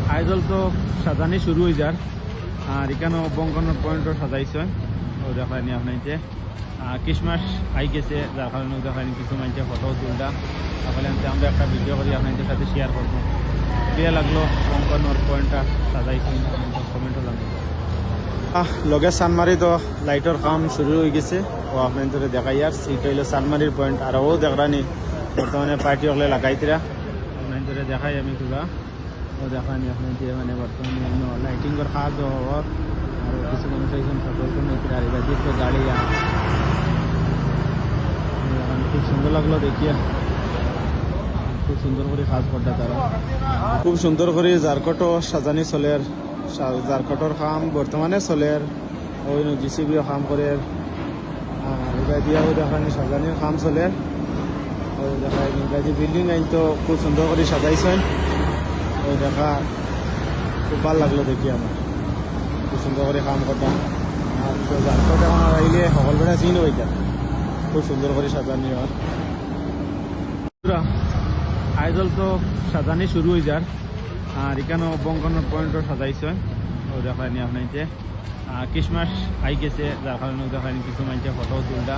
আইজল তো সাজানি শুরু হয়ে যার আর এখানেও বঙ্কনের পয়েন্টও সাজাইছে ও দেখায়নি আপনাকে ক্রিসমাস আই গেছে যার কারণে দেখায়নি কিছু মানুষের ফটো তুলটা তাহলে আমরা একটা ভিডিও করি আপনাদের সাথে শেয়ার করবো কে লাগলো বঙ্কনের পয়েন্টটা সাজাইছি কমেন্টও লাগলো লগে সানমারি তো লাইটের কাম শুরু হয়ে গেছে ও আপনাদের দেখাই আর সিট হইলো সানমারির পয়েন্ট আর ও দেখরানি বর্তমানে পার্টি হলে লাগাইতরা আপনাদের দেখাই আমি তোলা ও দেখানি আপনাদের মানে বর্তমানে লাইটিংয়ের কাজ হওয়ার আর কিছু মানুষ এইখান ফটো নিতে আর এটা তো গাড়ি খুব সুন্দর লাগলো দেখিয়া খুব সুন্দর করে কাজ করতে তারা খুব সুন্দর করে জারকটও সাজানি চলের জারকটর কাম বর্তমানে চলের ওই জিসিবিও কাম করে আর এবার দিয়াও দেখানি সাজানির কাম চলের ওই দেখায় ইংরাজি বিল্ডিং আইন তো খুব সুন্দর করে সাজাইছেন ওই দেখা খুব ভালো লাগলো দেখি আমার খুব সুন্দর করে কাম করতাম আর জারকট এখন আইলে সকল বেড়া চিন ওইটা খুব সুন্দর করে সাজানি হয় আইজল তো সাজানি শুরু হয়ে যার আর এখানেও বঙ্কনের পয়েন্টও সাজাইছে ও দেখায়নি আপনাকে ক্রিসমাস আই গেছে যার কারণে দেখায়নি কিছু মানুষের ফটো তুলটা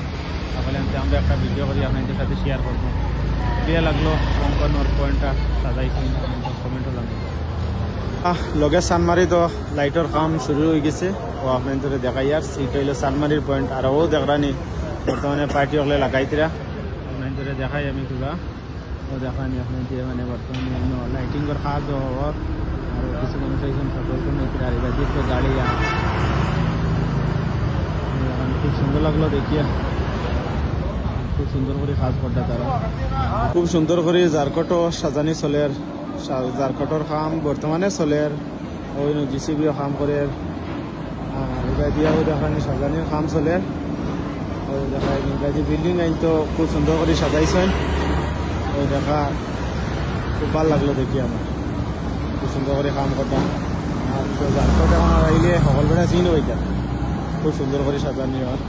তাহলে আমরা একটা ভিডিও করি আপনাদের সাথে শেয়ার করবো কে লাগলো বঙ্কনের পয়েন্টটা সাজাইছি কমেন্টও লাগলো লগে সানমারি তো লাইটের কাম শুরু হয়ে গেছে ও আপনাদের দেখাই আর সিট হইলো সানমারির পয়েন্ট আর ও দেখরানি বর্তমানে পার্টি হলে লাগাইতরা আপনাদের দেখাই আমি তোলা ও দেখানি আপনাদের মানে বর্তমানে লাইটিংয়ের কাজ হওয়ার আর কিছু মানুষ এইখান ফটো নিতে আর এটা তো গাড়ি খুব সুন্দর লাগলো দেখিয়া খুব সুন্দর করে কাজ করতে তারা খুব সুন্দর করে জারকটও সাজানি চলের জারকটর কাম বর্তমানে চলের ওই জিসিবিও কাম করে আর এবার দিয়াও দেখানি সাজানির কাম চলের ওই দেখায় ইংরাজি বিল্ডিং আইন তো খুব সুন্দর করে সাজাইছেন ওই দেখা খুব ভালো লাগলো দেখি আমার খুব সুন্দর করে কাম করতাম আর জারকট এখন আইলে সকল বেড়া চিন ওইটা খুব সুন্দর করে সাজানি হয়